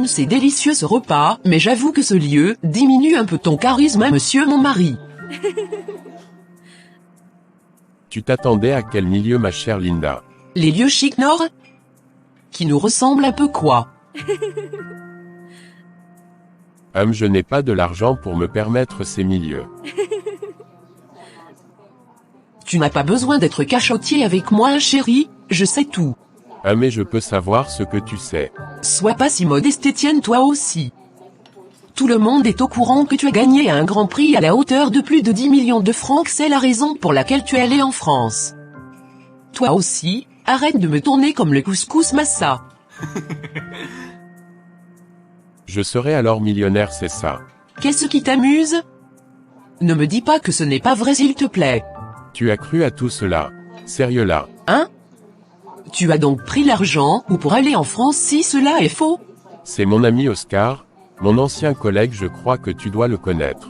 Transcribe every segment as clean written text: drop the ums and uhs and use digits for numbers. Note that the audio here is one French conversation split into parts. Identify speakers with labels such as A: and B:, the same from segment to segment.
A: C'est délicieux ce repas, mais j'avoue que ce lieu diminue un peu ton charisme, hein, monsieur mon mari.
B: Tu t'attendais à quel milieu, ma chère Linda?
A: Les lieux chics nord? Qui nous ressemblent un peu quoi?
B: Je n'ai pas de l'argent pour me permettre ces milieux.
A: Tu n'as pas besoin d'être cachotier avec moi, chérie, je sais tout.
B: Mais je peux savoir ce que tu sais.
A: Sois pas si modeste, Étienne, toi aussi. Tout le monde est au courant que tu as gagné un grand prix à la hauteur de plus de 10 millions de francs, c'est la raison pour laquelle tu es allé en France. Toi aussi, arrête de me tourner comme le couscous massa.
B: Je serai alors millionnaire, c'est ça?
A: Qu'est-ce qui t'amuse? Ne me dis pas que ce n'est pas vrai, s'il te plaît.
B: Tu as cru à tout cela? Sérieux là?
A: Hein? Tu as donc pris l'argent ou pour aller en France si cela est faux?
B: C'est mon ami Oscar, mon ancien collègue, je crois que tu dois le connaître.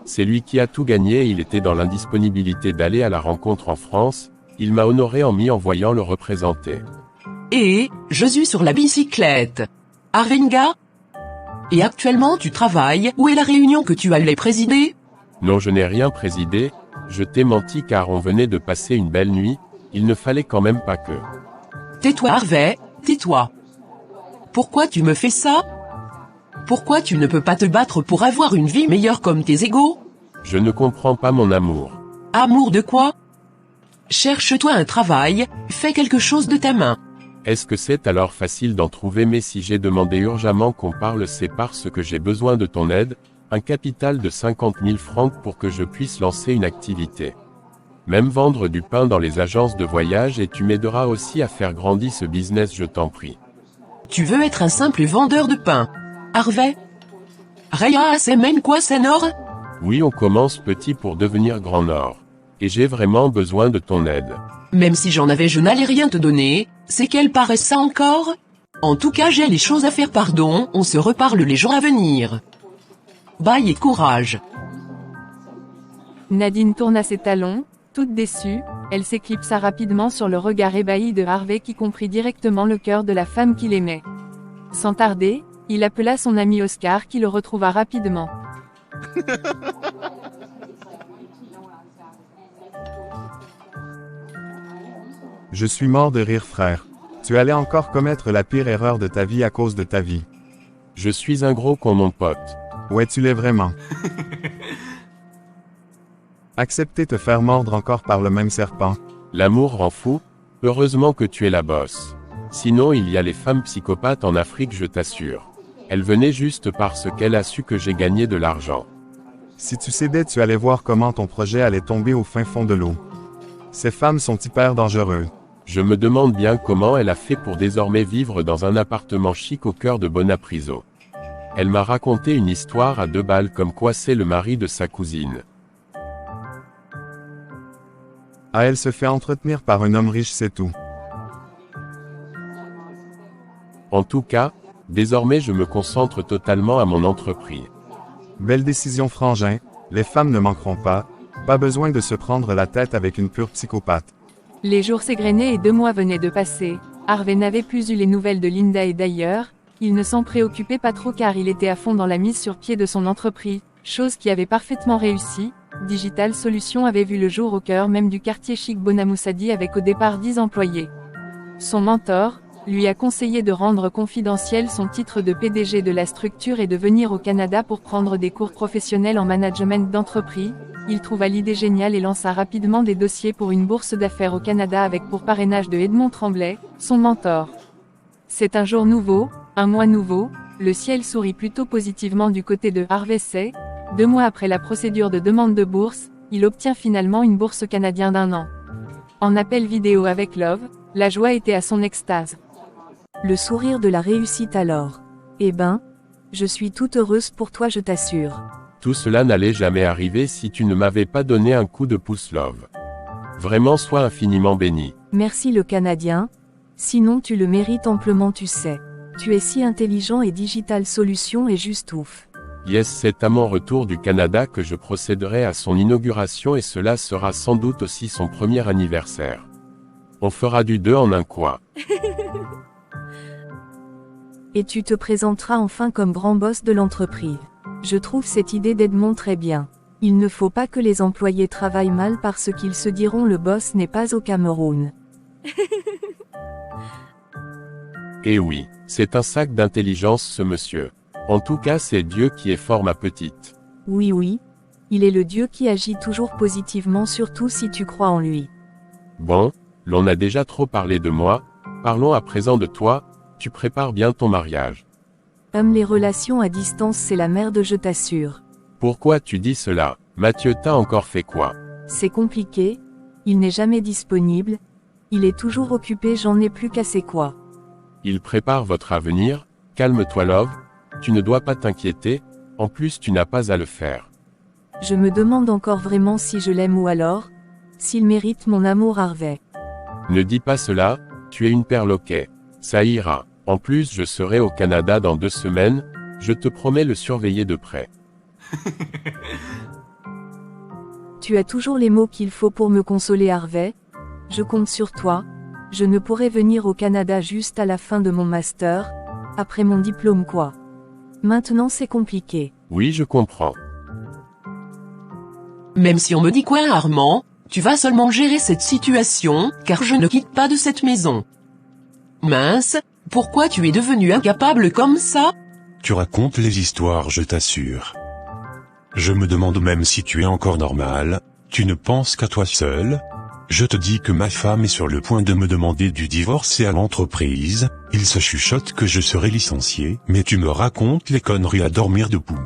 B: C'est lui qui a tout gagné et il était dans l'indisponibilité d'aller à la rencontre en France, il m'a honoré en m'y envoyant le représenter.
A: Et, je suis sur la bicyclette. Arvenga? Et actuellement tu travailles, où est la réunion que tu allais présider?
B: Non, je n'ai rien présidé, je t'ai menti car on venait de passer une belle nuit, il ne fallait quand même pas que...
A: Tais-toi Harvey, tais-toi. Pourquoi tu me fais ça? Pourquoi tu ne peux pas te battre pour avoir une vie meilleure comme tes égaux?
B: Je ne comprends pas mon amour.
A: Amour de quoi? Cherche-toi un travail, fais quelque chose de ta main.
B: Est-ce que c'est alors facile d'en trouver? Mais si j'ai demandé urgemment qu'on parle, c'est parce que j'ai besoin de ton aide, un capital de 50 000 francs pour que je puisse lancer une activité. Même vendre du pain dans les agences de voyage et tu m'aideras aussi à faire grandir ce business, je t'en prie.
A: Tu veux être un simple vendeur de pain? Harvey? Raya Semen quoi Senor?
B: Oui, on commence petit pour devenir grand Nord. Et j'ai vraiment besoin de ton aide.
A: Même si j'en avais, je n'allais rien te donner, c'est qu'elle paraît ça encore? En tout cas, j'ai les choses à faire, pardon, on se reparle les jours à venir. Bye et courage.
C: Nadine tourna ses talons, toute déçue, elle s'éclipsa rapidement sur le regard ébahi de Harvey qui comprit directement le cœur de la femme qu'il aimait. Sans tarder, il appela son ami Oscar qui le retrouva rapidement.
D: Je suis mort de rire, frère. Tu allais encore commettre la pire erreur de ta vie à cause de ta vie.
B: Je suis un gros con, mon pote.
D: Ouais, tu l'es vraiment. Accepter te faire mordre encore par le même serpent.
B: L'amour rend fou, heureusement que tu es la bosse. Sinon il y a les femmes psychopathes en Afrique, je t'assure. Elle venait juste parce qu'elle a su que j'ai gagné de l'argent.
D: Si tu cédais, tu allais voir comment ton projet allait tomber au fin fond de l'eau. Ces femmes sont hyper dangereuses.
B: Je me demande bien comment elle a fait pour désormais vivre dans un appartement chic au cœur de Bonapriso. Elle m'a raconté une histoire à 2 balles comme quoi c'est le mari de sa cousine.
D: Ah, elle se fait entretenir par un homme riche, c'est tout.
B: En tout cas, désormais je me concentre totalement à mon entreprise.
D: Belle décision, frangin, les femmes ne manqueront pas, pas besoin de se prendre la tête avec une pure psychopathe.
C: Les jours s'égrenaient et 2 mois venaient de passer. Harvey n'avait plus eu les nouvelles de Linda et d'ailleurs, il ne s'en préoccupait pas trop car il était à fond dans la mise sur pied de son entreprise, chose qui avait parfaitement réussi. Digital Solutions avait vu le jour au cœur même du quartier chic Bonamoussadi avec au départ 10 employés. Son mentor lui a conseillé de rendre confidentiel son titre de PDG de la structure et de venir au Canada pour prendre des cours professionnels en management d'entreprise. Il trouva l'idée géniale et lança rapidement des dossiers pour une bourse d'affaires au Canada avec pour parrainage de Edmond Tremblay, son mentor. C'est un jour nouveau, un mois nouveau, le ciel sourit plutôt positivement du côté de Harvey Say. 2 mois après la procédure de demande de bourse, il obtient finalement une bourse canadienne d'1 an. En appel vidéo avec Love, la joie était à son extase.
E: Le sourire de la réussite alors. Eh ben, je suis toute heureuse pour toi, je t'assure.
B: Tout cela n'allait jamais arriver si tu ne m'avais pas donné un coup de pouce, Love. Vraiment, sois infiniment béni.
E: Merci le Canadien. Sinon tu le mérites amplement, tu sais. Tu es si intelligent et Digital Solutions est juste ouf.
B: Yes, c'est à mon retour du Canada que je procéderai à son inauguration et cela sera sans doute aussi son premier anniversaire. On fera du 2 en 1 quoi.
E: Et tu te présenteras enfin comme grand boss de l'entreprise. Je trouve cette idée d'Edmond très bien. Il ne faut pas que les employés travaillent mal parce qu'ils se diront le boss n'est pas au Cameroun.
B: Eh oui, c'est un sac d'intelligence ce monsieur. En tout cas c'est Dieu qui est fort ma petite.
E: Oui oui. Il est le Dieu qui agit toujours positivement surtout si tu crois en lui.
B: Bon, l'on a déjà trop parlé de moi, parlons à présent de toi, tu prépares bien ton mariage.
E: Les relations à distance c'est la merde je t'assure.
B: Pourquoi tu dis cela, Mathieu t'a encore fait quoi?
E: C'est compliqué, il n'est jamais disponible, il est toujours occupé j'en ai plus qu'assez quoi.
B: Il prépare votre avenir, calme-toi Love, tu ne dois pas t'inquiéter, en plus tu n'as pas à le faire.
E: Je me demande encore vraiment si je l'aime ou alors, s'il mérite mon amour Harvey.
B: Ne dis pas cela, tu es une perle ok. Ça ira, en plus je serai au Canada dans 2 semaines, je te promets le surveiller de près.
E: Tu as toujours les mots qu'il faut pour me consoler Harvey. Je compte sur toi. Je ne pourrai venir au Canada juste à la fin de mon master, après mon diplôme quoi. Maintenant c'est compliqué.
B: Oui je comprends.
A: Même si on me dit quoi Armand, tu vas seulement gérer cette situation, car je ne quitte pas de cette maison. Mince, pourquoi tu es devenu incapable comme ça?
F: Tu racontes les histoires je t'assure. Je me demande même si tu es encore normal, tu ne penses qu'à toi seul? Je te dis que ma femme est sur le point de me demander du divorce et à l'entreprise, il se chuchote que je serai licencié, mais tu me racontes les conneries à dormir debout.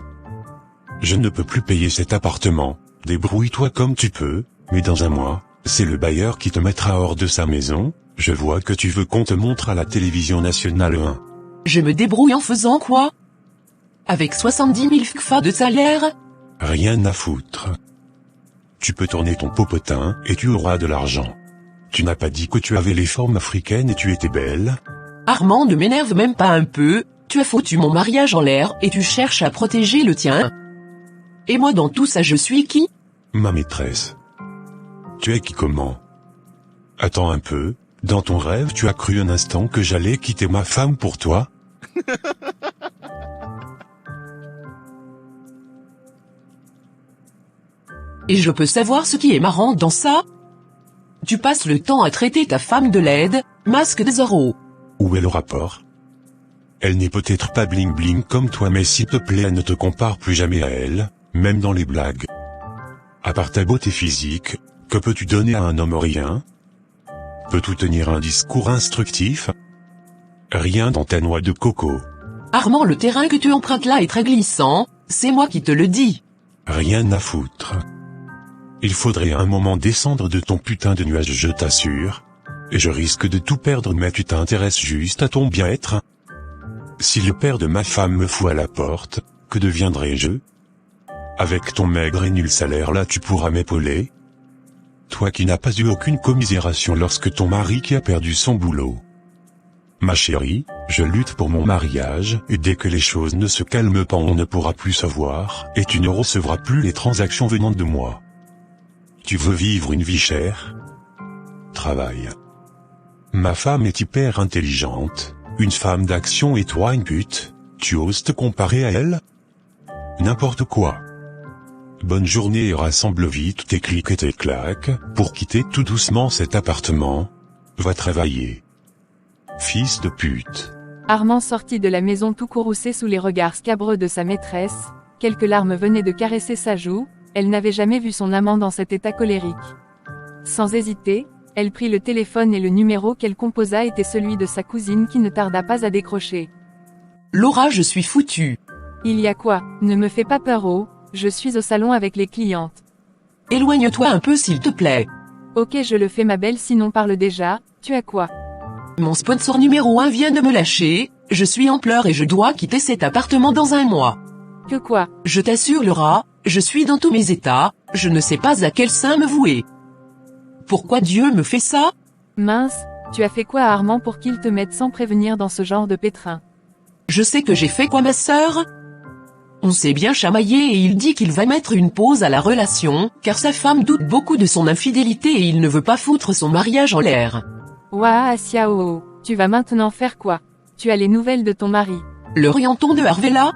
F: Je ne peux plus payer cet appartement, débrouille-toi comme tu peux, mais dans un mois, c'est le bailleur qui te mettra hors de sa maison, je vois que tu veux qu'on te montre à la télévision nationale 1.
A: Je me débrouille en faisant quoi? Avec 70 000 FCFA de salaire?
F: Rien à foutre. Tu peux tourner ton popotin, et tu auras de l'argent. Tu n'as pas dit que tu avais les formes africaines et tu étais belle?
A: Armand ne m'énerve même pas un peu, tu as foutu mon mariage en l'air et tu cherches à protéger le tien. Et moi dans tout ça je suis qui?
F: Ma maîtresse. Tu es qui comment? Attends un peu, dans ton rêve tu as cru un instant que j'allais quitter ma femme pour toi?
A: Et je peux savoir ce qui est marrant dans ça? Tu passes le temps à traiter ta femme de laide, masque de Zorro.
F: Où est le rapport? Elle n'est peut-être pas bling bling comme toi mais s'il te plaît ne te compare plus jamais à elle, même dans les blagues. À part ta beauté physique, que peux-tu donner à un homme rien? Peux-tu tenir un discours instructif? Rien dans ta noix de coco.
A: Armand le terrain que tu empruntes là est très glissant, c'est moi qui te le dis.
F: Rien à foutre. Il faudrait à un moment descendre de ton putain de nuage je t'assure. Et je risque de tout perdre mais tu t'intéresses juste à ton bien-être. Si le père de ma femme me fout à la porte, que deviendrai-je? Avec ton maigre et nul salaire là tu pourras m'épauler? Toi qui n'as pas eu aucune commisération lorsque ton mari qui a perdu son boulot. Ma chérie, je lutte pour mon mariage, et dès que les choses ne se calment pas on ne pourra plus se voir, et tu ne recevras plus les transactions venant de moi. Tu veux vivre une vie chère? Travaille. Ma femme est hyper intelligente, une femme d'action et toi une pute, tu oses te comparer à elle? N'importe quoi. Bonne journée et rassemble vite tes clics et tes claques, pour quitter tout doucement cet appartement. Va travailler. Fils de pute.
C: Armand sortit de la maison tout courroucé sous les regards scabreux de sa maîtresse, quelques larmes venaient de caresser sa joue, elle n'avait jamais vu son amant dans cet état colérique. Sans hésiter, elle prit le téléphone et le numéro qu'elle composa était celui de sa cousine qui ne tarda pas à décrocher.
A: Laura je suis foutue.
C: Il y a quoi? Ne me fais pas peur oh, je suis au salon avec les clientes.
A: Éloigne-toi un peu s'il te plaît.
C: Ok je le fais ma belle sinon parle déjà, tu as quoi?
A: Mon sponsor numéro 1 vient de me lâcher, je suis en pleurs et je dois quitter cet appartement dans un mois.
C: Que quoi?
A: Je t'assure Laura, je suis dans tous mes états, je ne sais pas à quel sein me vouer. Pourquoi Dieu me fait ça?
C: Mince, tu as fait quoi à Armand pour qu'il te mette sans prévenir dans ce genre de pétrin?
A: Je sais que j'ai fait quoi ma sœur? On s'est bien chamaillé et il dit qu'il va mettre une pause à la relation, car sa femme doute beaucoup de son infidélité et il ne veut pas foutre son mariage en l'air.
C: Ouah Asia oh, tu vas maintenant faire quoi? Tu as les nouvelles de ton mari?
A: L'orienton de Harvey là?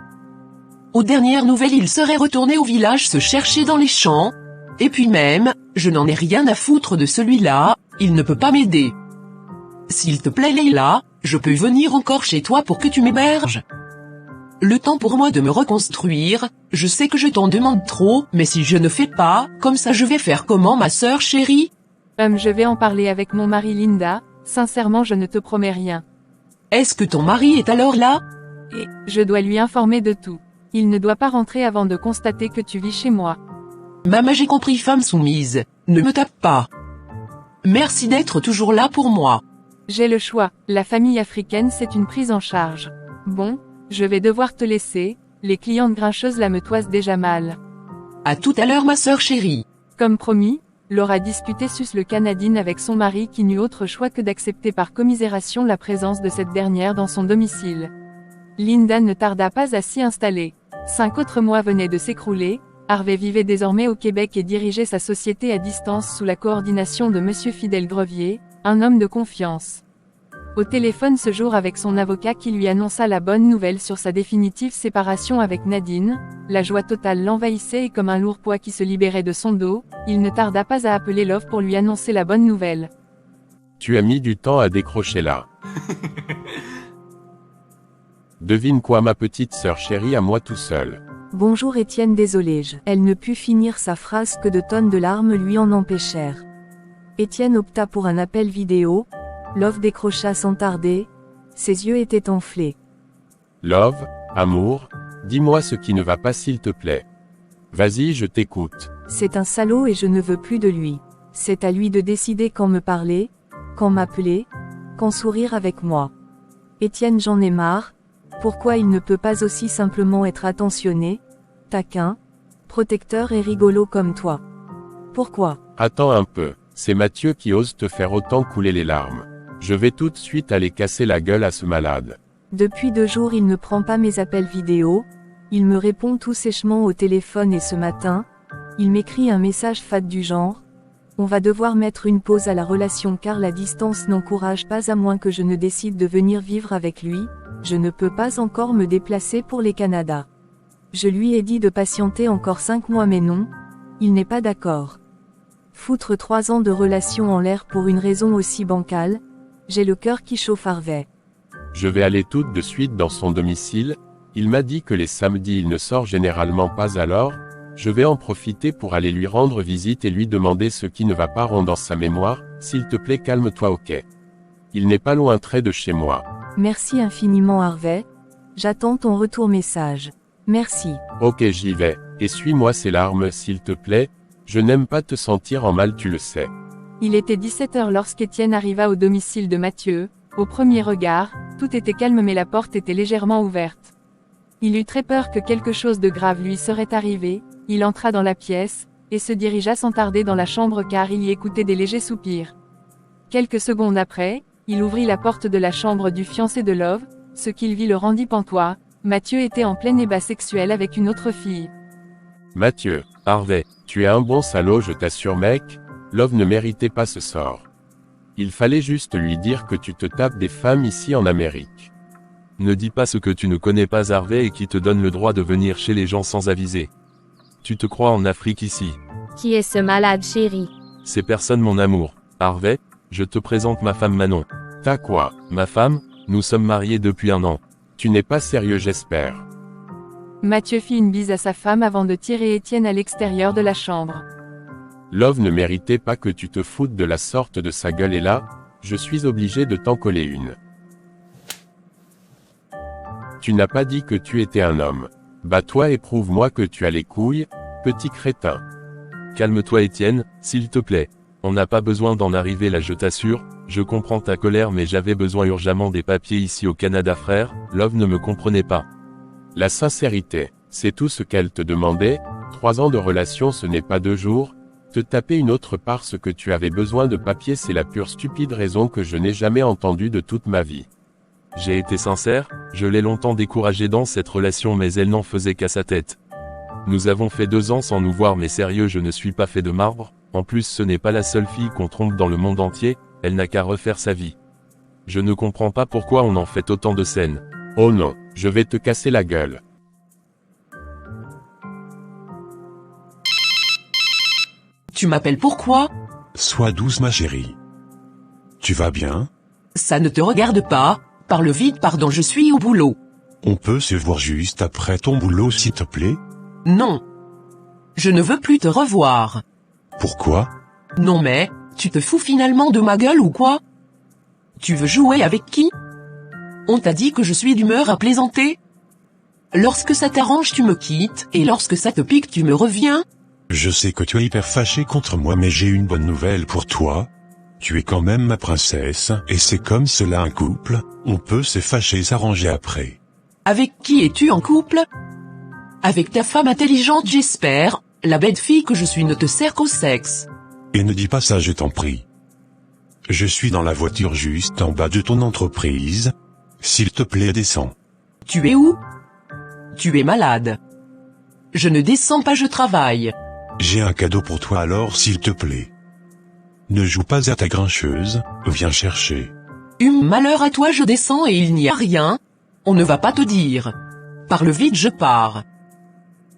A: Aux dernières nouvelles il serait retourné au village se chercher dans les champs. Et puis même, je n'en ai rien à foutre de celui-là, il ne peut pas m'aider. S'il te plaît Leila, je peux venir encore chez toi pour que tu m'héberges? Le temps pour moi de me reconstruire, je sais que je t'en demande trop, mais si je ne fais pas, comme ça je vais faire comment ma sœur chérie?
C: Je vais en parler avec mon mari Linda, sincèrement je ne te promets rien.
A: Est-ce que ton mari est alors là?
C: Et, je dois lui informer de tout. Il ne doit pas rentrer avant de constater que tu vis chez moi.
A: Maman j'ai compris femme soumise, ne me tape pas. Merci d'être toujours là pour moi.
C: J'ai le choix, la famille africaine c'est une prise en charge. Bon, je vais devoir te laisser, les clientes grincheuses là me toisent déjà mal.
A: À tout à l'heure ma sœur chérie.
C: Comme promis, Laura discutait sus le Canadine avec son mari qui n'eut autre choix que d'accepter par commisération la présence de cette dernière dans son domicile. Linda ne tarda pas à s'y installer. 5 autres mois venaient de s'écrouler, Harvey vivait désormais au Québec et dirigeait sa société à distance sous la coordination de Monsieur Fidèle Grevier, un homme de confiance. Au téléphone ce jour avec son avocat qui lui annonça la bonne nouvelle sur sa définitive séparation avec Nadine, la joie totale l'envahissait et comme un lourd poids qui se libérait de son dos, il ne tarda pas à appeler Love pour lui annoncer la bonne nouvelle.
B: Tu as mis du temps à décrocher là. Devine quoi ma petite sœur chérie à moi tout seul.
E: Bonjour Étienne, désolé. Elle ne put finir sa phrase que de tonnes de larmes lui en empêchèrent. Étienne opta pour un appel vidéo. Love décrocha sans tarder. Ses yeux étaient enflés.
B: Love, amour, dis-moi ce qui ne va pas s'il te plaît. Vas-y je t'écoute.
E: C'est un salaud et je ne veux plus de lui. C'est à lui de décider quand me parler, quand m'appeler, quand sourire avec moi. Étienne, j'en ai marre. Pourquoi il ne peut pas aussi simplement être attentionné, taquin, protecteur et rigolo comme toi? Pourquoi?
B: Attends un peu, c'est Mathieu qui ose te faire autant couler les larmes. Je vais tout de suite aller casser la gueule à ce malade.
E: Depuis 2 jours il ne prend pas mes appels vidéo, il me répond tout sèchement au téléphone et ce matin, il m'écrit un message fade du genre « On va devoir mettre une pause à la relation car la distance n'encourage pas à moins que je ne décide de venir vivre avec lui, je ne peux pas encore me déplacer pour les Canada. » Je lui ai dit de patienter encore 5 mois mais non, il n'est pas d'accord. Foutre 3 ans de relation en l'air pour une raison aussi bancale, j'ai le cœur qui chauffe Harvey.
B: Je vais aller tout de suite dans son domicile, il m'a dit que les samedis il ne sort généralement pas alors, je vais en profiter pour aller lui rendre visite et lui demander ce qui ne va pas dans sa mémoire, s'il te plaît calme-toi ok. Il n'est pas loin très de chez moi.
E: Merci infiniment Harvey, j'attends ton retour message. Merci.
B: Ok j'y vais, essuie-moi ces larmes s'il te plaît, je n'aime pas te sentir en mal tu le sais.
C: Il était 17h lorsqu'Étienne arriva au domicile de Mathieu. Au premier regard, tout était calme mais la porte était légèrement ouverte. Il eut très peur que quelque chose de grave lui serait arrivé, il entra dans la pièce, et se dirigea sans tarder dans la chambre car il y écoutait des légers soupirs. Quelques secondes après, il ouvrit la porte de la chambre du fiancé de Love, ce qu'il vit le rendit pantois, Mathieu était en plein ébat sexuel avec une autre fille.
B: Mathieu, Harvey, tu es un bon salaud je t'assure mec, Love ne méritait pas ce sort. Il fallait juste lui dire que tu te tapes des femmes ici en Amérique.
G: Ne dis pas ce que tu ne connais pas Harvey et qui te donne le droit de venir chez les gens sans aviser. Tu te crois en Afrique ici.
H: Qui est ce malade chéri?
G: C'est personne mon amour. Harvey, je te présente ma femme Manon.
B: T'as quoi?
G: Ma femme, nous sommes mariés depuis 1 an.
B: Tu n'es pas sérieux j'espère.
C: Mathieu fit une bise à sa femme avant de tirer Étienne à l'extérieur de la chambre.
B: Love ne méritait pas que tu te foutes de la sorte de sa gueule et là, je suis obligé de t'en coller une. Tu n'as pas dit que tu étais un homme. Bats-toi et prouve-moi que tu as les couilles, petit crétin.
G: Calme-toi Étienne, s'il te plaît. On n'a pas besoin d'en arriver là je t'assure, je comprends ta colère mais j'avais besoin urgemment des papiers ici au Canada frère, Love ne me comprenait pas.
B: La sincérité, c'est tout ce qu'elle te demandait, 3 ans de relation ce n'est pas 2 jours, te taper une autre parce que tu avais besoin de papier c'est la pure stupide raison que je n'ai jamais entendue de toute ma vie.
G: J'ai été sincère, je l'ai longtemps découragée dans cette relation mais elle n'en faisait qu'à sa tête. Nous avons fait 2 ans sans nous voir mais sérieux je ne suis pas fait de marbre, en plus ce n'est pas la seule fille qu'on trompe dans le monde entier, elle n'a qu'à refaire sa vie. Je ne comprends pas pourquoi on en fait autant de scènes.
B: Oh non, je vais te casser la gueule.
A: Tu m'appelles pourquoi?
F: Sois douce ma chérie. Tu vas bien?
A: Ça ne te regarde pas, parle vite pardon je suis au boulot.
F: On peut se voir juste après ton boulot s'il te plaît?
A: Non. Je ne veux plus te revoir.
F: Pourquoi?
A: Non mais, tu te fous finalement de ma gueule ou quoi? Tu veux jouer avec qui? On t'a dit que je suis d'humeur à plaisanter? Lorsque ça t'arrange tu me quittes, et lorsque ça te pique tu me reviens?
F: Je sais que tu es hyper fâché contre moi mais j'ai une bonne nouvelle pour toi. Tu es quand même ma princesse, et c'est comme cela un couple, on peut se fâcher et s'arranger après.
A: Avec qui es-tu en couple? Avec ta femme intelligente j'espère, la bête fille que je suis ne te sert qu'au sexe.
F: Et ne dis pas ça je t'en prie. Je suis dans la voiture juste en bas de ton entreprise. S'il te plaît descends.
A: Tu es où? Tu es malade. Je ne descends pas je travaille.
F: J'ai un cadeau pour toi alors s'il te plaît. Ne joue pas à ta grincheuse, viens chercher.
A: Malheur à toi je descends et il n'y a rien. On ne va pas te dire. Parle vite je pars.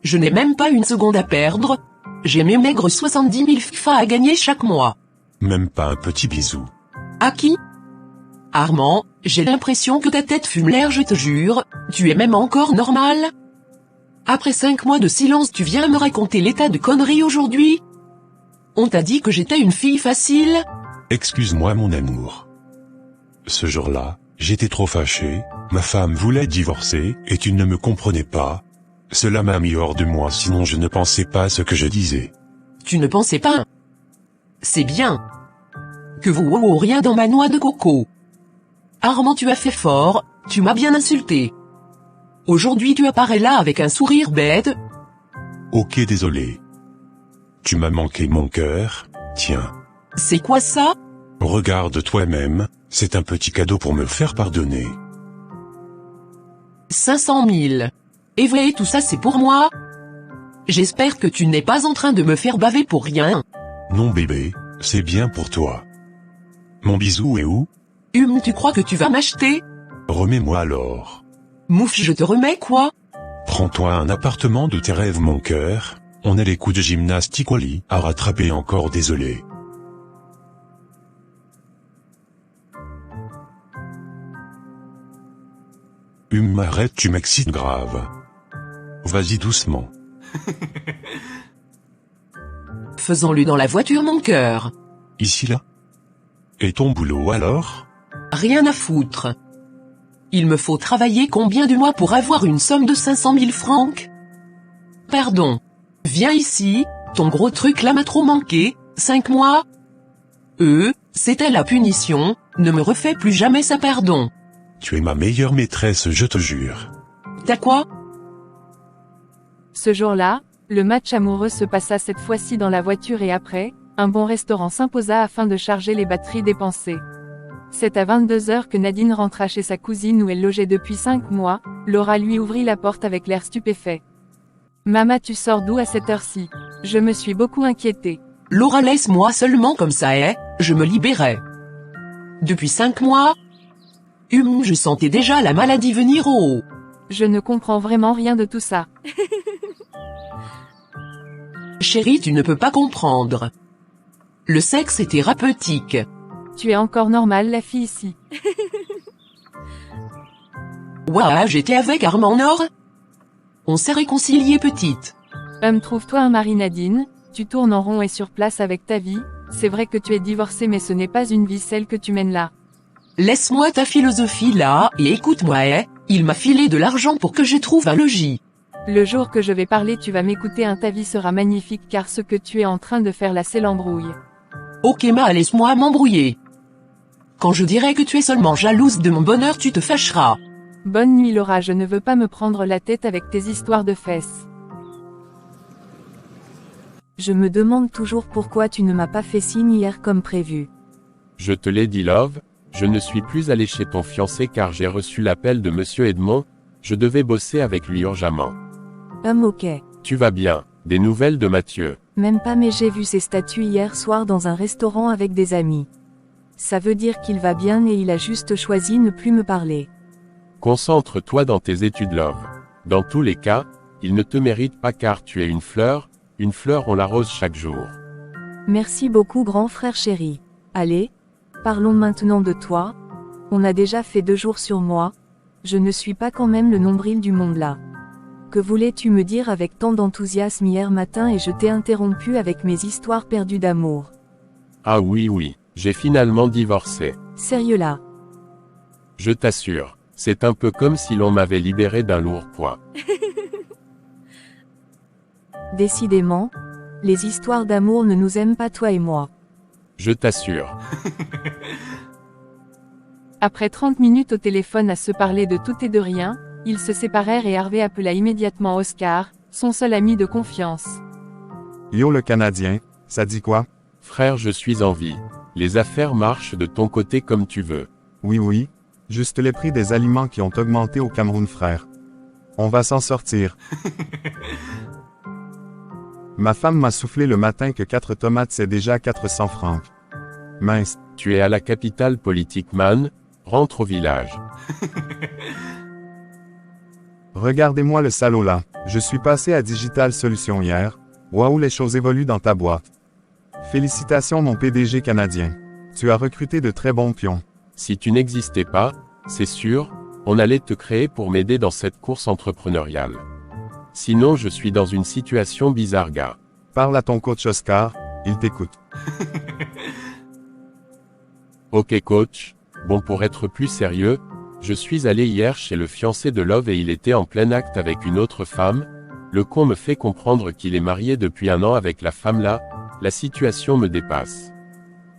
A: Je n'ai même pas une seconde à perdre. J'ai mes maigres 70 000 FIFA à gagner chaque mois.
F: Même pas un petit bisou.
A: À qui? Armand, j'ai l'impression que ta tête fume l'air je te jure, tu es même encore normal? Après 5 mois de silence tu viens me raconter l'état de conneries aujourd'hui? On t'a dit que j'étais une fille facile?
F: Excuse-moi mon amour. Ce jour-là, j'étais trop fâché, ma femme voulait divorcer, et tu ne me comprenais pas. Cela m'a mis hors de moi sinon je ne pensais pas à ce que je disais.
A: Tu ne pensais pas? C'est bien. Que vous rien dans ma noix de coco. Armand tu as fait fort, tu m'as bien insulté. Aujourd'hui tu apparais là avec un sourire bête.
F: Ok désolé. Tu m'as manqué mon cœur, tiens.
A: C'est quoi ça?
F: Regarde toi-même, c'est un petit cadeau pour me faire pardonner.
A: 500 000. Et vrai tout ça c'est pour moi? J'espère que tu n'es pas en train de me faire baver pour rien.
F: Non bébé, c'est bien pour toi. Mon bisou est où?
A: Tu crois que tu vas m'acheter?
F: Remets-moi alors.
A: Mouf je te remets quoi?
F: Prends-toi un appartement de tes rêves mon cœur, on a les coups de gymnastique au lit à rattraper encore désolé. Arrête tu m'excites grave. Vas-y doucement.
A: Faisons-le dans la voiture mon cœur.
F: Ici là? Et ton boulot alors?
A: Rien à foutre. Il me faut travailler combien de mois pour avoir une somme de 500 000 francs? Pardon. Viens ici, ton gros truc là m'a trop manqué, 5 mois? C'était la punition, ne me refais plus jamais ça pardon.
F: Tu es ma meilleure maîtresse je te jure.
A: T'as quoi?
C: Ce jour-là, le match amoureux se passa cette fois-ci dans la voiture et après, un bon restaurant s'imposa afin de charger les batteries dépensées. C'est à 22h que Nadine rentra chez sa cousine où elle logeait depuis 5 mois, Laura lui ouvrit la porte avec l'air stupéfait. Maman tu sors d'où à cette heure-ci? Je me suis beaucoup inquiétée.
A: Laura laisse-moi seulement comme ça je me libérais. Depuis 5 mois? Je sentais déjà la maladie venir au haut.
C: Je ne comprends vraiment rien de tout ça.
A: Chérie tu ne peux pas comprendre. Le sexe est thérapeutique.
C: Tu es encore normale la fille ici.
A: Ouah j'étais avec Armand Nord? On s'est réconciliés petite.
C: Trouve-toi un mari Nadine, tu tournes en rond et sur place avec ta vie, c'est vrai que tu es divorcée mais ce n'est pas une vie celle que tu mènes là.
A: Laisse-moi ta philosophie là, et écoute-moi il m'a filé de l'argent pour que je trouve un logis.
C: Le jour que je vais parler tu vas m'écouter ta vie sera magnifique car ce que tu es en train de faire là c'est l'embrouille.
A: Ok laisse-moi m'embrouiller. Quand je dirai que tu es seulement jalouse de mon bonheur tu te fâcheras.
C: Bonne nuit Laura je ne veux pas me prendre la tête avec tes histoires de fesses.
E: Je me demande toujours pourquoi tu ne m'as pas fait signe hier comme prévu.
B: Je te l'ai dit Love, je ne suis plus allé chez ton fiancé car j'ai reçu l'appel de Monsieur Edmond, je devais bosser avec lui urgemment.
E: Ok.
B: Tu vas bien, des nouvelles de Mathieu?
E: Même pas mais j'ai vu ses statuts hier soir dans un restaurant avec des amis. Ça veut dire qu'il va bien et il a juste choisi ne plus me parler.
B: Concentre-toi dans tes études Love. Dans tous les cas, il ne te mérite pas car tu es une fleur on l'arrose chaque jour.
E: Merci beaucoup grand frère chéri. Allez, parlons maintenant de toi. On a déjà fait 2 jours sur moi. Je ne suis pas quand même le nombril du monde là. Que voulais-tu me dire avec tant d'enthousiasme hier matin et je t'ai interrompu avec mes histoires perdues d'amour.
B: Ah oui, j'ai finalement divorcé.
E: Sérieux là?
B: Je t'assure, c'est un peu comme si l'on m'avait libéré d'un lourd poids.
E: Décidément, les histoires d'amour ne nous aiment pas toi et moi.
B: Je t'assure.
C: Après 30 minutes au téléphone à se parler de tout et de rien, ils se séparèrent et Harvey appela immédiatement Oscar, son seul ami de confiance.
D: Yo le Canadien, ça dit quoi?
B: Frère, je suis en vie. Les affaires marchent de ton côté comme tu veux.
D: Oui, juste les prix des aliments qui ont augmenté au Cameroun frère. On va s'en sortir. Ma femme m'a soufflé le matin que 4 tomates c'est déjà 400 francs. Mince.
B: Tu es à la capitale politique man, rentre au village.
D: Regardez-moi le salaud là, je suis passé à Digital Solutions hier. Waouh les choses évoluent dans ta boîte. Félicitations mon PDG canadien. Tu as recruté de très bons pions.
B: Si tu n'existais pas, c'est sûr, on allait te créer pour m'aider dans cette course entrepreneuriale. Sinon je suis dans une situation bizarre gars.
D: Parle à ton coach Oscar, il t'écoute.
B: Ok coach, bon pour être plus sérieux, je suis allé hier chez le fiancé de Love et il était en plein acte avec une autre femme. Le con me fait comprendre qu'il est marié depuis 1 an avec la femme là, la situation me dépasse.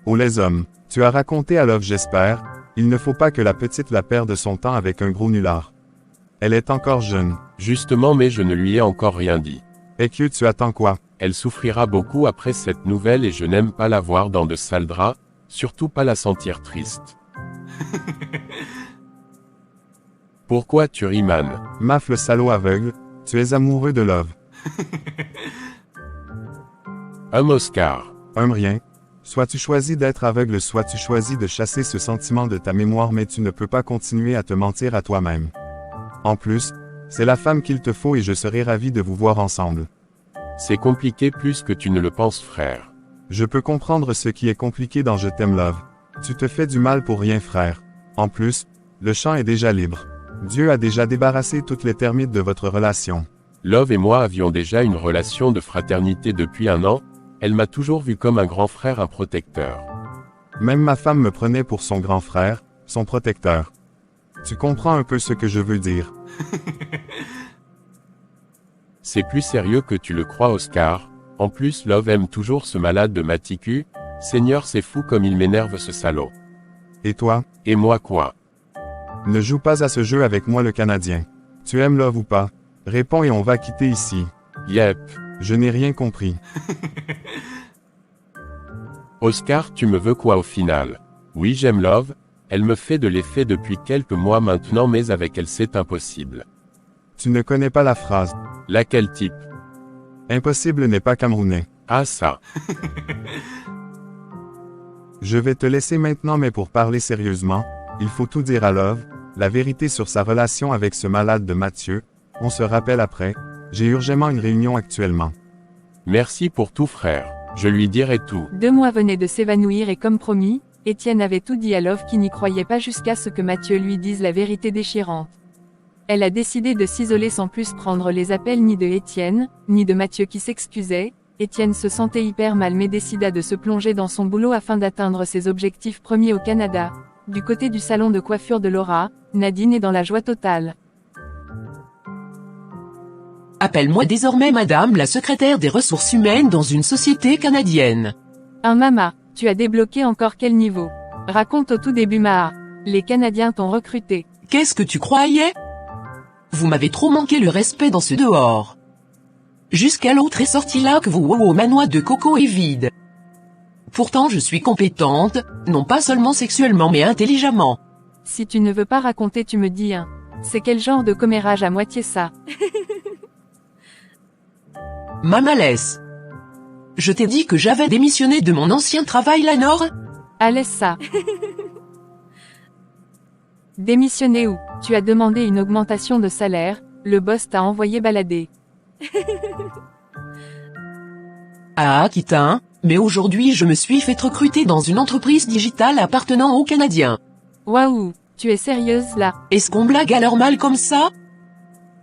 D: Oh les hommes, tu as raconté à Love j'espère, il ne faut pas que la petite la perde son temps avec un gros nulard. Elle est encore jeune.
B: Justement mais je ne lui ai encore rien dit.
D: Et que tu attends quoi?
B: Elle souffrira beaucoup après cette nouvelle et je n'aime pas la voir dans de sales draps, surtout pas la sentir triste. Pourquoi tu ris man?
D: Maf le salaud aveugle, tu es amoureux de Love.
B: Oscar.
D: Rien. Soit tu choisis d'être aveugle, soit tu choisis de chasser ce sentiment de ta mémoire mais tu ne peux pas continuer à te mentir à toi-même. En plus, c'est la femme qu'il te faut et je serai ravi de vous voir ensemble.
B: C'est compliqué plus que tu ne le penses frère.
D: Je peux comprendre ce qui est compliqué dans Je t'aime Love. Tu te fais du mal pour rien frère. En plus, le champ est déjà libre. Dieu a déjà débarrassé toutes les termites de votre relation.
B: Love et moi avions déjà une relation de fraternité depuis 1 an, elle m'a toujours vu comme un grand frère, un protecteur.
D: Même ma femme me prenait pour son grand frère, son protecteur. Tu comprends un peu ce que je veux dire.
B: C'est plus sérieux que tu le crois Oscar, en plus Love aime toujours ce malade de Maticu, Seigneur c'est fou comme il m'énerve ce salaud.
D: Et toi?
B: Et moi quoi?
D: Ne joue pas à ce jeu avec moi le Canadien. Tu aimes Love ou pas? Réponds et on va quitter ici.
B: Yep.
D: Je n'ai rien compris.
B: Oscar tu me veux quoi au final? Oui j'aime Love, elle me fait de l'effet depuis quelques mois maintenant mais avec elle c'est impossible.
D: Tu ne connais pas la phrase.
B: Laquelle type?
D: Impossible n'est pas camerounais.
B: Ah ça.
D: Je vais te laisser maintenant mais pour parler sérieusement, il faut tout dire à Love, la vérité sur sa relation avec ce malade de Mathieu, on se rappelle après, j'ai urgemment une réunion actuellement.
B: Merci pour tout frère, je lui dirai tout.
C: 2 mois venaient de s'évanouir et comme promis, Étienne avait tout dit à Love qui n'y croyait pas jusqu'à ce que Mathieu lui dise la vérité déchirante. Elle a décidé de s'isoler sans plus prendre les appels ni de Étienne, ni de Mathieu qui s'excusait. Étienne se sentait hyper mal mais décida de se plonger dans son boulot afin d'atteindre ses objectifs premiers au Canada. Du côté du salon de coiffure de Laura, Nadine est dans la joie totale.
A: Appelle-moi désormais madame la secrétaire des ressources humaines dans une société canadienne.
C: Mama, tu as débloqué encore quel niveau? Raconte au tout début Maha. Les Canadiens t'ont recruté.
A: Qu'est-ce que tu croyais? Vous m'avez trop manqué le respect dans ce dehors. Jusqu'à l'autre est sorti là que vous manoir de coco est vide. Pourtant je suis compétente, non pas seulement sexuellement mais intelligemment.
C: Si tu ne veux pas raconter tu me dis hein. C'est quel genre de commérage à moitié ça?
A: Maman laisse. Je t'ai dit que j'avais démissionné de mon ancien travail là nord?
C: Ah laisse ça. Démissionner ou, tu as demandé une augmentation de salaire, le boss t'a envoyé balader.
A: Ah, Quitin, mais aujourd'hui je me suis fait recruter dans une entreprise digitale appartenant aux Canadiens.
C: Waouh, tu es sérieuse là?
A: Est-ce qu'on blague alors mal comme ça?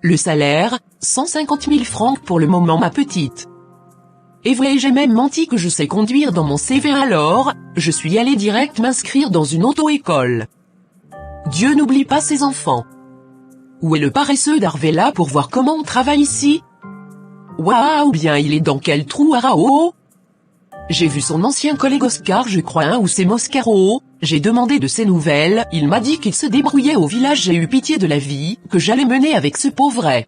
A: Le salaire, 150 000 francs pour le moment ma petite. Et vrai, j'ai même menti que je sais conduire dans mon CV alors, je suis allé direct m'inscrire dans une auto-école. Dieu n'oublie pas ses enfants. Où est le paresseux d'Harvey là pour voir comment on travaille ici? Waouh, bien il est dans quel trou à Rao? J'ai vu son ancien collègue Oscar, je crois, ou c'est Moscaro. J'ai demandé de ses nouvelles, il m'a dit qu'il se débrouillait au village, j'ai eu pitié de la vie que j'allais mener avec ce pauvret.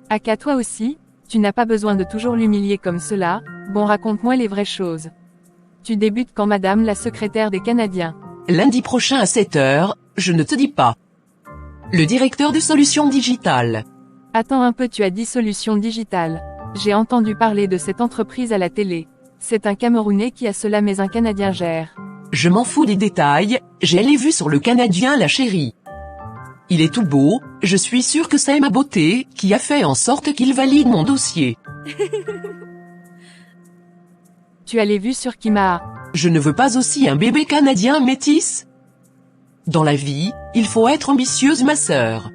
C: Aka, toi aussi, tu n'as pas besoin de toujours l'humilier comme cela, bon raconte-moi les vraies choses. Tu débutes quand madame la secrétaire des Canadiens?
A: Lundi prochain à 7h, je ne te dis pas. Le directeur de Solutions Digitales.
C: Attends un peu, tu as dit Solutions Digitales. J'ai entendu parler de cette entreprise à la télé. C'est un Camerounais qui a cela mais un Canadien gère.
A: Je m'en fous des détails, j'ai les vues sur le Canadien la chérie. Il est tout beau, je suis sûr que c'est ma beauté qui a fait en sorte qu'il valide mon dossier.
C: Tu as les vues sur Kima.
A: Je ne veux pas aussi un bébé canadien métis. Dans la vie, il faut être ambitieuse ma sœur.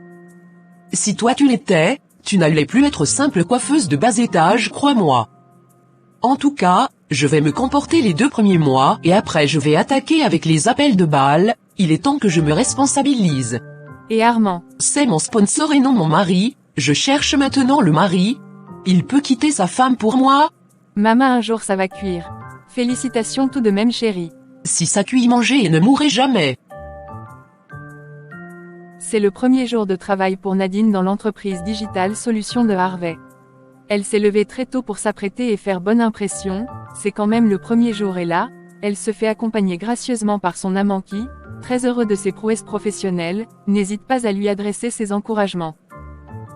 A: Si toi tu l'étais, tu n'allais plus être simple coiffeuse de bas étage, crois-moi. En tout cas, je vais me comporter les 2 premiers mois et après je vais attaquer avec les appels de balles, il est temps que je me responsabilise.
C: Et Armand?
A: C'est mon sponsor et non mon mari, je cherche maintenant le mari. Il peut quitter sa femme pour moi?
C: Maman, un jour ça va cuire. Félicitations tout de même chérie.
A: Si ça cuit, manger et ne mourrez jamais.
C: C'est le premier jour de travail pour Nadine dans l'entreprise digitale Solutions de Harvey. Elle s'est levée très tôt pour s'apprêter et faire bonne impression, c'est quand même le premier jour et là, elle se fait accompagner gracieusement par son amant qui, très heureux de ses prouesses professionnelles, n'hésite pas à lui adresser ses encouragements.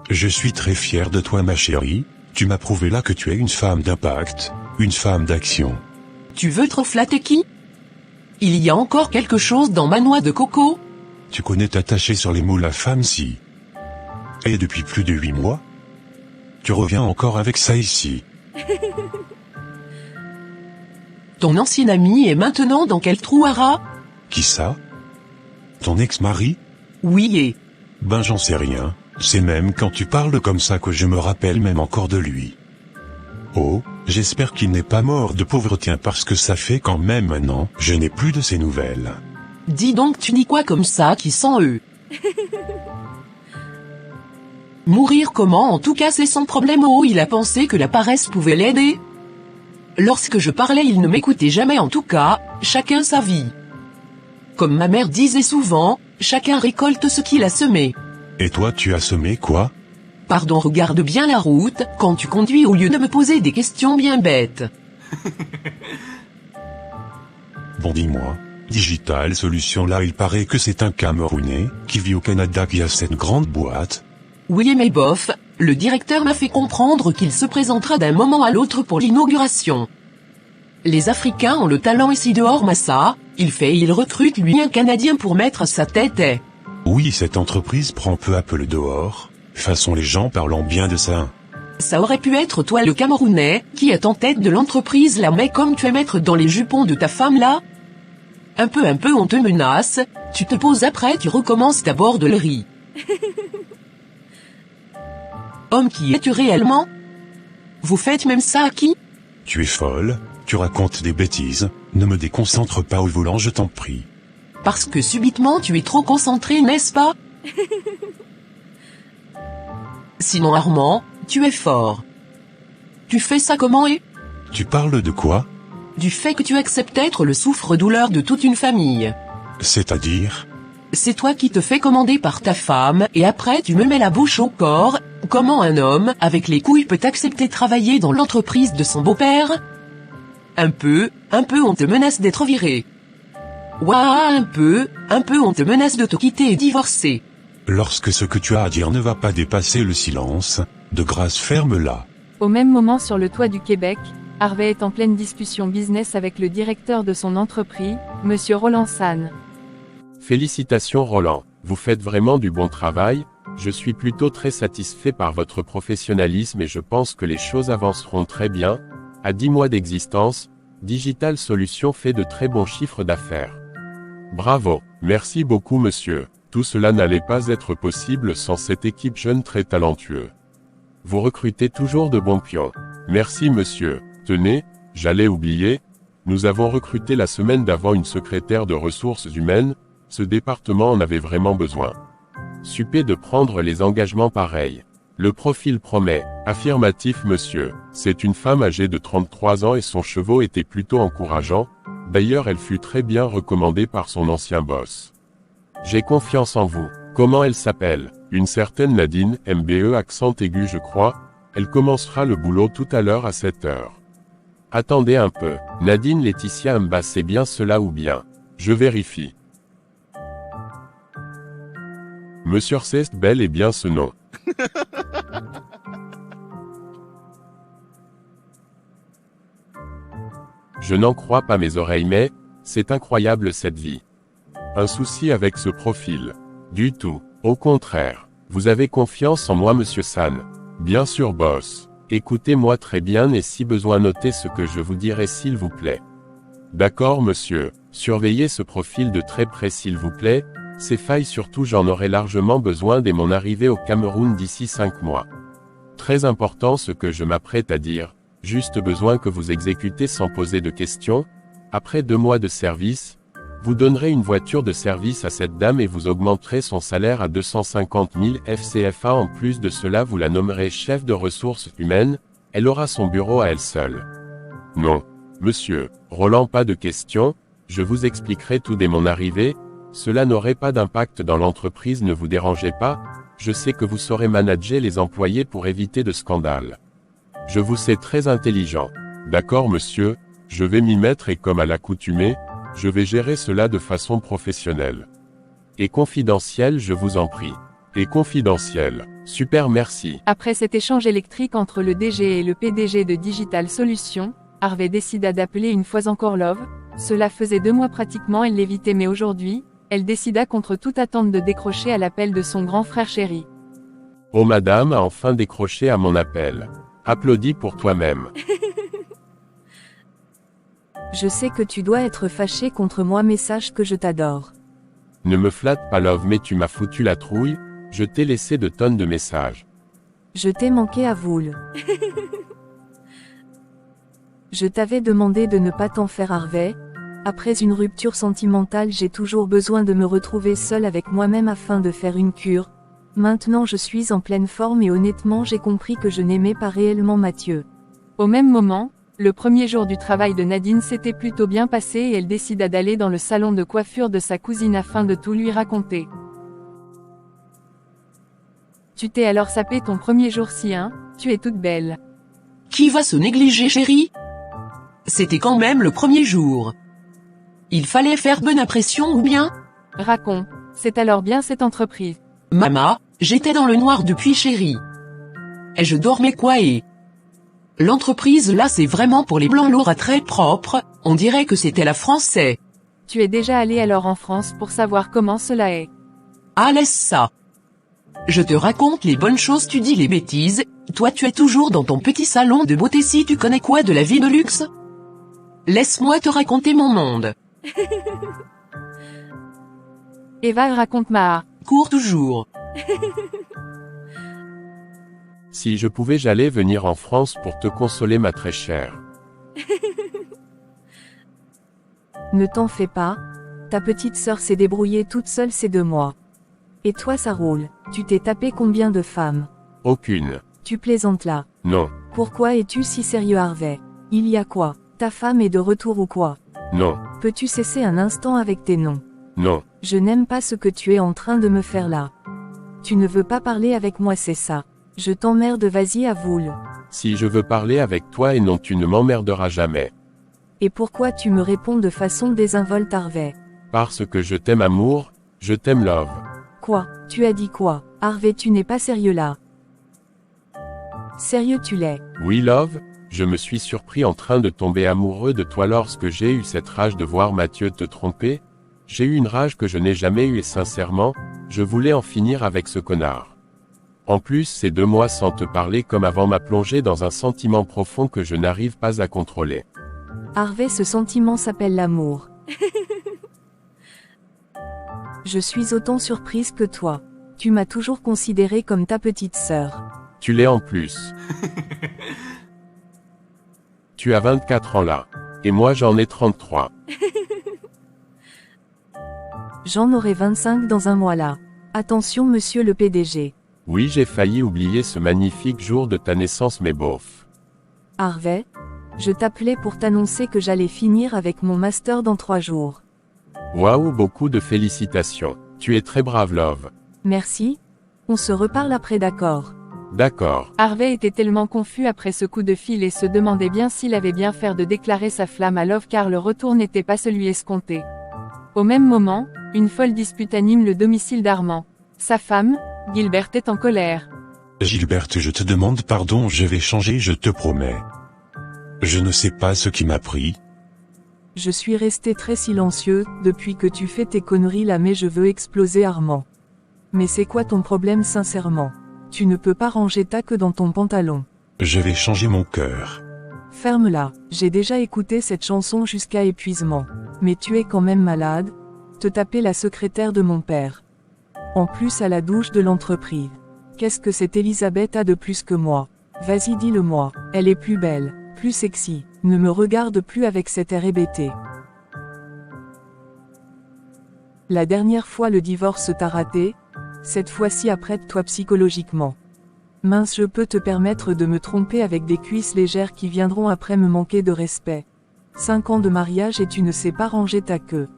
F: Je suis très fier de toi ma chérie, tu m'as prouvé là que tu es une femme d'impact, une femme d'action.
A: Tu veux te flatter qui? Il y a encore quelque chose dans ma noix de coco?
F: Tu connais t'attacher sur les mots la femme si. Et depuis plus de 8 mois? Tu reviens encore avec ça ici.
A: Ton ancien ami est maintenant dans quel trou à rat?
F: Qui ça? Ton ex-mari?
A: Oui et...
F: Ben j'en sais rien, c'est même quand tu parles comme ça que je me rappelle même encore de lui. Oh, j'espère qu'il n'est pas mort de pauvreté parce que ça fait quand même un an, je n'ai plus de ses nouvelles.
A: Dis donc tu dis quoi comme ça qui sent eux? Mourir comment? En tout cas c'est son problème. Oh, il a pensé que la paresse pouvait l'aider. Lorsque je parlais il ne m'écoutait jamais, en tout cas, chacun sa vie. Comme ma mère disait souvent, chacun récolte ce qu'il a semé.
F: Et toi tu as semé quoi?
A: Pardon, regarde bien la route, quand tu conduis au lieu de me poser des questions bien bêtes.
F: Bon dis-moi, Digital Solutions là il paraît que c'est un Camerounais, qui vit au Canada qui a cette grande boîte.
A: Oui mais bof, le directeur m'a fait comprendre qu'il se présentera d'un moment à l'autre pour l'inauguration. Les Africains ont le talent ici dehors Massa, il recrute lui un Canadien pour mettre sa tête et...
F: Oui cette entreprise prend peu à peu le dehors, façon les gens parlant bien de ça.
A: Ça aurait pu être toi le Camerounais, qui est en tête de l'entreprise là, mais comme tu es maître dans les jupons de ta femme là, un peu on te menace, tu te poses après tu recommences ta bordellerie. Homme, qui es-tu réellement? Vous faites même ça à qui?
F: Tu es folle, tu racontes des bêtises, ne me déconcentre pas au volant je t'en prie.
A: Parce que subitement tu es trop concentré, n'est-ce pas? Sinon Armand, tu es fort. Tu fais ça comment et?
F: Tu parles de quoi?
A: Du fait que tu acceptes être le souffre-douleur de toute une famille.
F: C'est-à-dire?
A: C'est toi qui te fais commander par ta femme et après tu me mets la bouche au corps. Comment un homme avec les couilles peut accepter travailler dans l'entreprise de son beau-père? Un peu on te menace d'être viré. Ouah, un peu on te menace de te quitter et divorcer.
F: Lorsque ce que tu as à dire ne va pas dépasser le silence, de grâce ferme-la.
C: Au même moment sur le toit du Québec, Harvey est en pleine discussion business avec le directeur de son entreprise, Monsieur Roland San.
B: Félicitations Roland, vous faites vraiment du bon travail, je suis plutôt très satisfait par votre professionnalisme et je pense que les choses avanceront très bien. À 10 mois d'existence, Digital Solutions fait de très bons chiffres d'affaires. Bravo, merci beaucoup monsieur, tout cela n'allait pas être possible sans cette équipe jeune très talentueux. Vous recrutez toujours de bons pions. Merci monsieur, tenez, j'allais oublier, nous avons recruté la semaine d'avant une secrétaire de ressources humaines, ce département en avait vraiment besoin. Super de prendre les engagements pareils. Le profil promet, affirmatif monsieur, c'est une femme âgée de 33 ans et son cheveu était plutôt encourageant, d'ailleurs elle fut très bien recommandée par son ancien boss. J'ai confiance en vous. Comment elle s'appelle? Une certaine Nadine, MBE accent aigu je crois, elle commencera le boulot tout à l'heure à 7 heures. Attendez un peu, Nadine Laetitia Mba c'est bien cela ou bien? Je vérifie. Monsieur c'est bel et bien ce nom. Je n'en crois pas mes oreilles mais, c'est incroyable cette vie. Un souci avec ce profil. Du tout, au contraire. Vous avez confiance en moi monsieur San. Bien sûr boss. Écoutez-moi très bien et si besoin notez ce que je vous dirai s'il vous plaît. D'accord monsieur, surveillez ce profil de très près s'il vous plaît, ces failles surtout j'en aurai largement besoin dès mon arrivée au Cameroun d'ici 5 mois. Très important ce que je m'apprête à dire, juste besoin que vous exécutez sans poser de questions, après 2 mois de service, vous donnerez une voiture de service à cette dame et vous augmenterez son salaire à 250 000 FCFA en plus de cela vous la nommerez chef de ressources humaines, elle aura son bureau à elle seule. Non. Monsieur, Roland pas de questions, je vous expliquerai tout dès mon arrivée, cela n'aurait pas d'impact dans l'entreprise ne vous dérangez pas, je sais que vous saurez manager les employés pour éviter de scandales. Je vous sais très intelligent. D'accord monsieur, je vais m'y mettre et comme à l'accoutumée, je vais gérer cela de façon professionnelle. Et confidentielle je vous en prie. Et confidentielle. Super merci.
C: Après cet échange électrique entre le DG et le PDG de Digital Solutions, Harvey décida d'appeler une fois encore Love. Cela faisait 2 mois pratiquement elle l'évitait mais aujourd'hui, elle décida contre toute attente de décrocher à l'appel de son grand frère chéri.
B: Oh madame a enfin décroché à mon appel. Applaudis pour toi-même.
E: Je sais que tu dois être fâché contre moi mais sache que je t'adore.
B: Ne me flatte pas Love mais tu m'as foutu la trouille, je t'ai laissé de tonnes de messages.
E: Je t'ai manqué à Voul. Je t'avais demandé de ne pas t'en faire Harvey. Après une rupture sentimentale j'ai toujours besoin de me retrouver seule avec moi-même afin de faire une cure. Maintenant je suis en pleine forme et honnêtement j'ai compris que je n'aimais pas réellement Mathieu.
C: Au même moment, le premier jour du travail de Nadine s'était plutôt bien passé et elle décida d'aller dans le salon de coiffure de sa cousine afin de tout lui raconter. Tu t'es alors sapé ton premier jour-ci hein, tu es toute belle.
A: Qui va se négliger chérie? C'était quand même le premier jour. Il fallait faire bonne impression ou bien?
C: Raconte, c'est alors bien cette entreprise.
A: Mama, j'étais dans le noir depuis chérie. Et je dormais quoi et... L'entreprise là c'est vraiment pour les blancs Laura très propre, on dirait que c'était la française.
C: Tu es déjà allé alors en France pour savoir comment cela est.
A: Ah laisse ça. Je te raconte les bonnes choses tu dis les bêtises, toi tu es toujours dans ton petit salon de beauté si tu connais quoi de la vie de luxe? Laisse-moi te raconter mon monde.
C: Eva raconte ma...
A: Cours toujours.
B: Si je pouvais j'allais venir en France pour te consoler ma très chère.
E: Ne t'en fais pas, ta petite sœur s'est débrouillée toute seule ces 2 mois. Et toi ça roule, tu t'es tapé combien de femmes?
B: Aucune.
E: Tu plaisantes là.
B: Non.
E: Pourquoi es-tu si sérieux Harvey? Il y a quoi? Ta femme est de retour ou quoi?
B: Non.
E: Peux-tu cesser un instant avec tes noms?
B: Non.
E: Je n'aime pas ce que tu es en train de me faire là. Tu ne veux pas parler avec moi c'est ça. Je t'emmerde vas-y à Voul.
B: Si je veux parler avec toi et non tu ne m'emmerderas jamais.
E: Et pourquoi tu me réponds de façon désinvolte Harvey?
B: Parce que je t'aime amour, je t'aime Love.
E: Quoi? Tu as dit quoi? Harvey tu n'es pas sérieux là. Sérieux tu l'es.
B: Oui Love, je me suis surpris en train de tomber amoureux de toi lorsque j'ai eu cette rage de voir Mathieu te tromper. J'ai eu une rage que je n'ai jamais eue et sincèrement, je voulais en finir avec ce connard. En plus, ces 2 mois sans te parler comme avant m'a plongé dans un sentiment profond que je n'arrive pas à contrôler.
E: Harvey, ce sentiment s'appelle l'amour. Je suis autant surprise que toi. Tu m'as toujours considérée comme ta petite sœur.
B: Tu l'es en plus. Tu as 24 ans là. Et moi j'en ai 33.
E: J'en aurai 25 dans un mois là. Attention monsieur le PDG.
B: Oui, j'ai failli oublier ce magnifique jour de ta naissance mais bof.
E: Harvey, je t'appelais pour t'annoncer que j'allais finir avec mon master dans 3 jours.
B: Waouh, beaucoup de félicitations. Tu es très brave, Love.
E: Merci. On se reparle après, d'accord?
B: D'accord.
C: Harvey était tellement confus après ce coup de fil et se demandait bien s'il avait bien fait de déclarer sa flamme à Love car le retour n'était pas celui escompté. Au même moment, une folle dispute anime le domicile d'Armand. Sa femme, Gilberte, est en colère.
F: Gilberte, je te demande pardon, je vais changer, je te promets. Je ne sais pas ce qui m'a pris.
E: Je suis resté très silencieux depuis que tu fais tes conneries là, mais je veux exploser Armand. Mais c'est quoi ton problème sincèrement? Tu ne peux pas ranger ta queue dans ton pantalon.
F: Je vais changer mon cœur.
E: Ferme-la, j'ai déjà écouté cette chanson jusqu'à épuisement. Mais tu es quand même malade? Te taper la secrétaire de mon père. En plus à la douche de l'entreprise. Qu'est-ce que cette Elisabeth a de plus que moi? Vas-y, dis-le-moi. Elle est plus belle, plus sexy. Ne me regarde plus avec cet air hébété. La dernière fois le divorce t'a raté? Cette fois-ci apprête-toi psychologiquement. Mince, je peux te permettre de me tromper avec des cuisses légères qui viendront après me manquer de respect. 5 ans de mariage et tu ne sais pas ranger ta queue.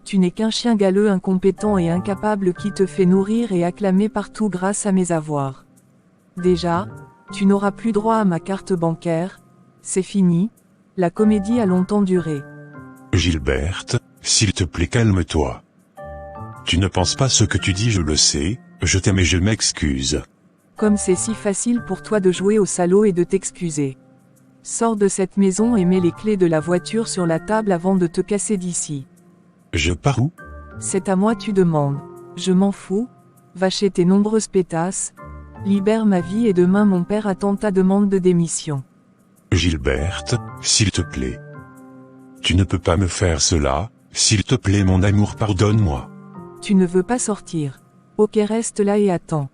E: Tu n'es qu'un chien galeux incompétent et incapable qui te fait nourrir et acclamer partout grâce à mes avoirs. Déjà, tu n'auras plus droit à ma carte bancaire. C'est fini. La comédie a longtemps duré.
F: Gilberte, s'il te plaît, calme-toi. Tu ne penses pas ce que tu dis, je le sais, je t'aime et je m'excuse.
E: Comme c'est si facile pour toi de jouer au salaud et de t'excuser. Sors de cette maison et mets les clés de la voiture sur la table avant de te casser d'ici.
F: Je pars où?
E: C'est à moi tu demandes. Je m'en fous. Va chez tes nombreuses pétasses. Libère ma vie et demain mon père attend ta demande de démission.
F: Gilberte, s'il te plaît. Tu ne peux pas me faire cela, s'il te plaît mon amour, pardonne-moi.
E: Tu ne veux pas sortir. Ok, reste là et attends.